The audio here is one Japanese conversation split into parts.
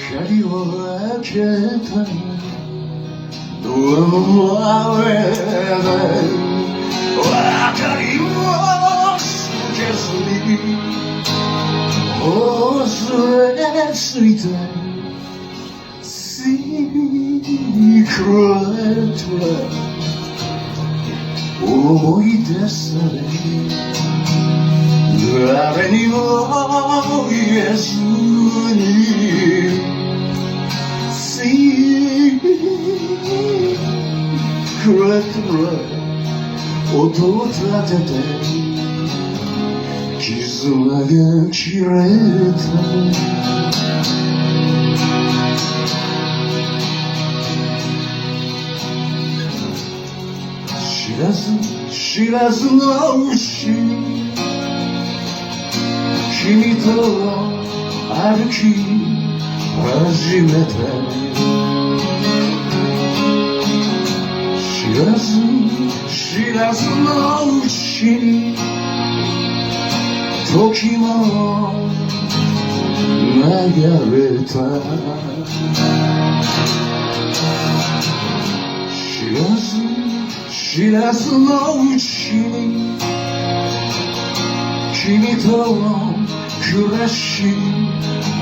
光を開けたドアの前で明かりをつけずに忘れついたシークレットな思い出され誰にも言えずにシークレットな音を立てて絆が切れた知らずのうちに君と歩き始めた知らずのうちに時も流れた知らずのうちに君と暮らし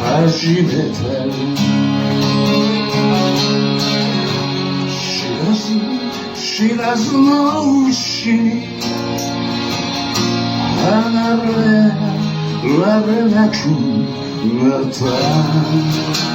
始めた知らずのうちに離れられなくなった